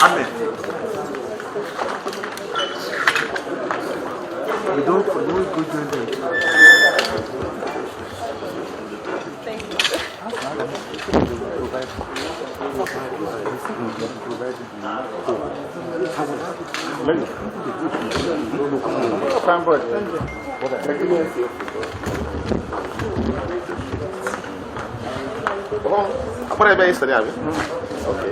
Amen. We don't go join them. Thank you. Apa yang yesterday, Abi? Okay.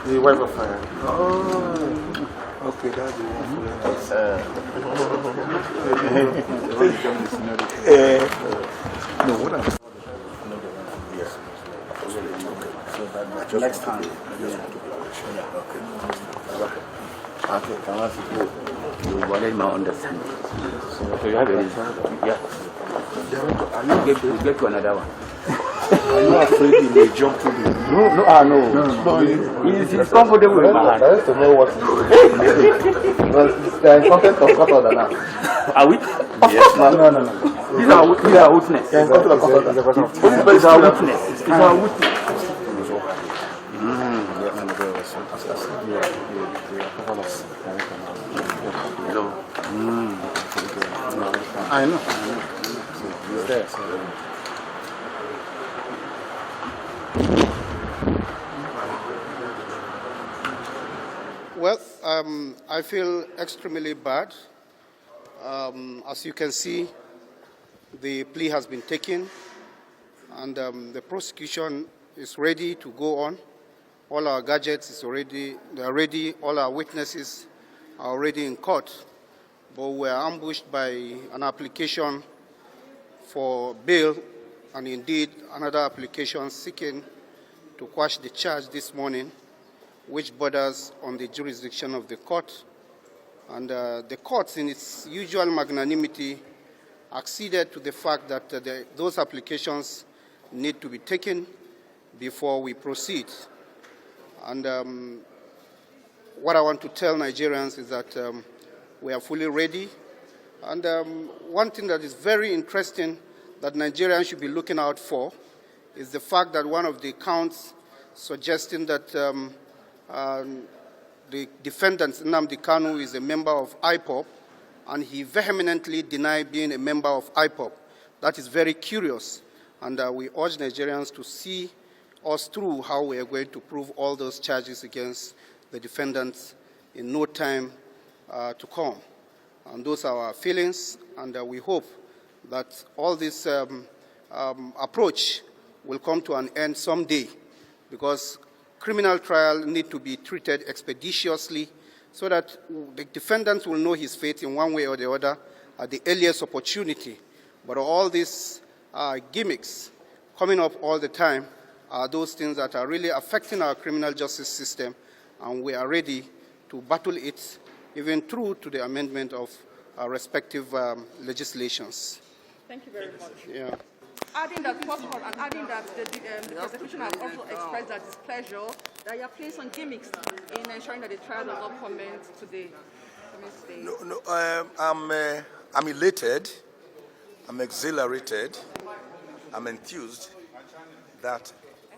The wife of fire. Oh, okay, that's the one. No, what else? Next time. Okay, can I ask you? You wanted my understanding. So you have a reason? Yeah. You get to another one. Are you afraid he may jump to me? No. He's comfortable with my hand. I have to know what he is. There is content of court order now. Are we? Yes, no. These are witness. There is content of court order. These are witness. These are witness. I know. Well, I feel extremely bad. As you can see, the plea has been taken, and the prosecution is ready to go on. All our gadgets are ready. All our witnesses are already in court. But we are ambushed by an application for bail, and indeed another application seeking to quash the charge this morning, which borders on the jurisdiction of the court. And the court, in its usual magnanimity, acceded to the fact that those applications need to be taken before we proceed. And what I want to tell Nigerians is that we are fully ready. And one thing that is very interesting that Nigerians should be looking out for is the fact that one of the counts suggesting that the defendant, Nnamdi Kanu, is a member of IPOB, and he vehemently denied being a member of IPOB. That is very curious, and we urge Nigerians to see us through how we are going to prove all those charges against the defendants in no time to come. And those are our feelings, and we hope that all this approach will come to an end someday, because criminal trial need to be treated expeditiously so that the defendants will know his fate in one way or the other at the earliest opportunity. But all these gimmicks coming up all the time are those things that are really affecting our criminal justice system, and we are ready to battle it even through to the amendment of our respective legislations. Thank you very much. Yeah. Adding that, first of all, and adding that the prosecution has also expressed their displeasure that you are playing some gimmicks in ensuring that the trial does not commence today. No, I'm elated, I'm exhilarated, I'm enthused that,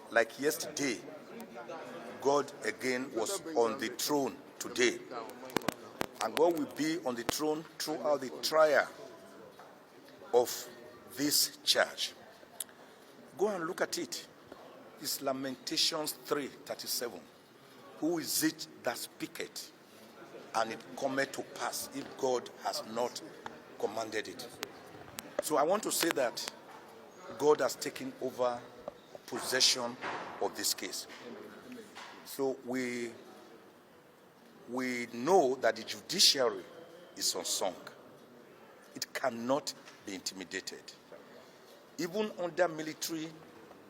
like yesterday, God again was on the throne today. And God will be on the throne throughout the trial of this charge. Go and look at it. It's Lamentations 3:37. Who is it that speaketh, and it cometh to pass if God has not commanded it? So I want to say that God has taken over possession of this case. So we we know that the judiciary is unsung. It cannot be intimidated. Even under military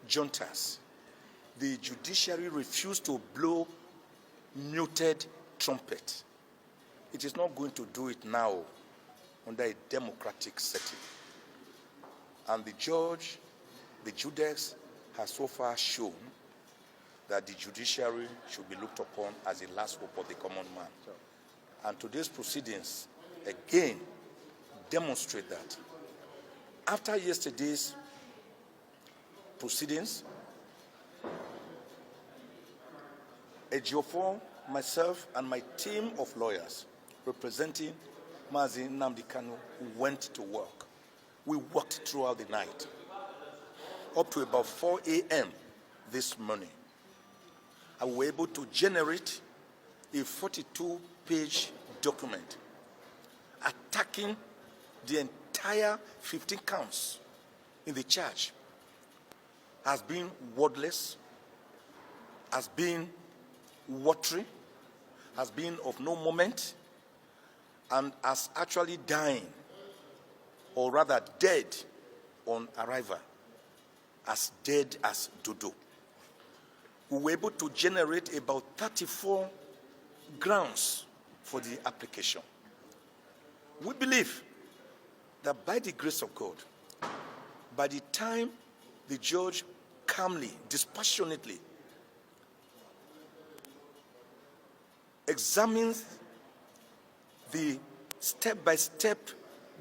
juntas, the judiciary refused to blow muted trumpet. It is not going to do it now under a democratic setting. And the judge, the judex, has so far shown that the judiciary should be looked upon as the last hope of the common man. And today's proceedings, again, demonstrate that. After yesterday's proceedings, Ejiofor, myself, and my team of lawyers representing Mazi Nnamdi Kanu went to work. We worked throughout the night, up to about 4 a.m. this morning. And we were able to generate a 42-page document attacking the entire 15 counts in the charge as being wordless, as being watery, as being of no moment, and as actually dying, or rather dead on arrival, as dead as dodo. We were able to generate about 34 grounds for the application. We believe that by the grace of God, by the time the judge calmly, dispassionately examines the step-by-step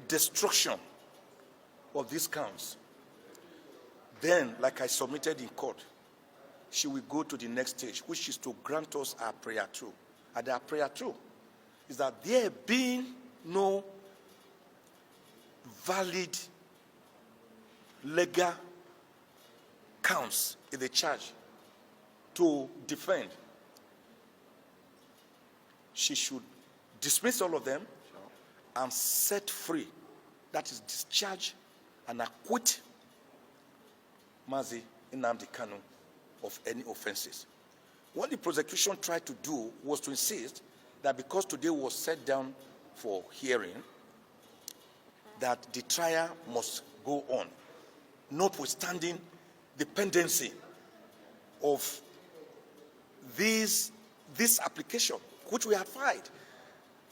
destruction of these counts, then, like I submitted in court, she will go to the next stage, which is to grant us our prayer through. And our prayer through is that there being no valid legal counts in the charge to defend, she should dismiss all of them and set free, that is discharge and acquit Mazi Nnamdi Kanu of any offenses. What the prosecution tried to do was to insist that because today was set down for hearing, that the trial must go on, notwithstanding the pendency of this application, which we had filed,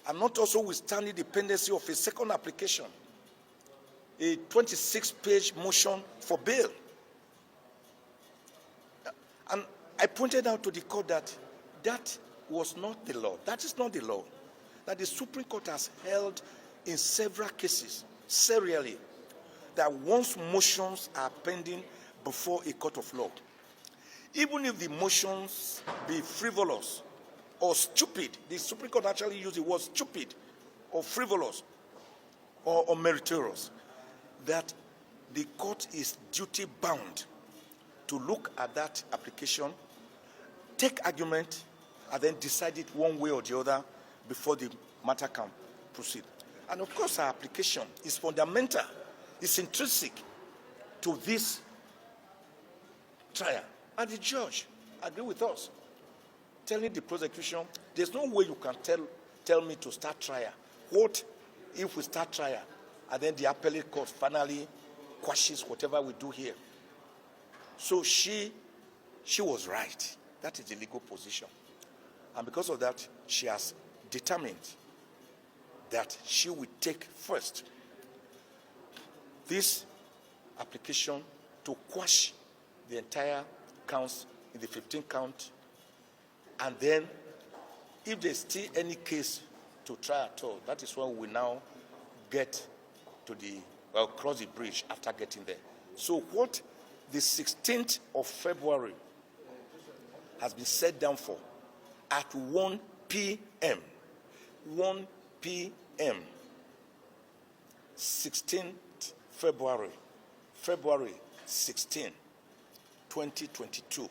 and not also withstanding the pendency of a second application, a 26-page motion for bail. And I pointed out to the court that that was not the law. That is not the law. That the Supreme Court has held in several cases, serially, that once motions are pending before a court of law, even if the motions be frivolous or stupid, the Supreme Court actually used the word stupid or frivolous or meritorious, that the court is duty-bound to look at that application, take argument, and then decide it one way or the other before the matter can proceed. And of course, our application is fundamental, it's intrinsic to this trial. And the judge agreed with us, telling the prosecution, there's no way you can tell me to start trial. What if we start trial and then the appellate court finally quashes whatever we do here? So she was right. That is the legal position. And because of that, she has determined that she will take first this application to quash the entire counts in the 15 count, and then if there's still any case to try at all, that is when we now get to cross the bridge after getting there. So what the 16th of February has been set down for at 1 p.m. 1 p.m. 16th February 16, 2022.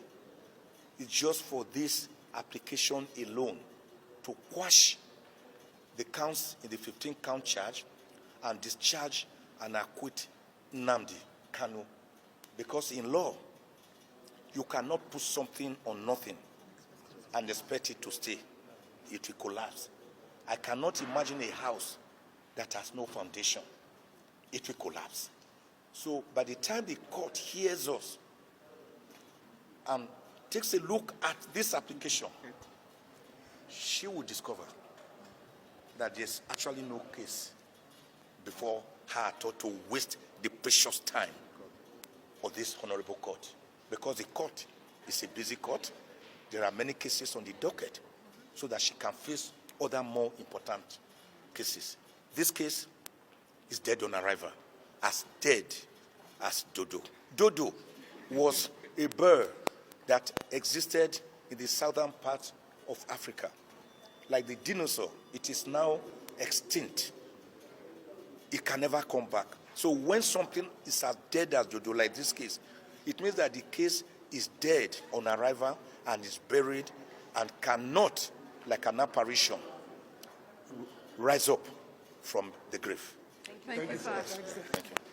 It's just for this application alone to quash the counts in the 15-count charge and discharge and acquit Nnamdi Kanu. Because in law, you cannot put something on nothing and expect it to stay. it will collapse. I cannot imagine a house that has no foundation. It will collapse. So by the time the court hears us and takes a look at this application, she will discover that there's actually no case before her at all to waste the precious time of this honorable court. Because the court is a busy court, there are many cases on the docket, so that she can face other more important cases. This case is dead on arrival, as dead as Dodo. Dodo was a bird that existed in the southern part of Africa. Like the dinosaur, it is now extinct. It can never come back. So when something is as dead as Dodo, like this case, it means that the case is dead on arrival and is buried and cannot, like an apparition, rise up from the grave. Thank you, sir. Thank you.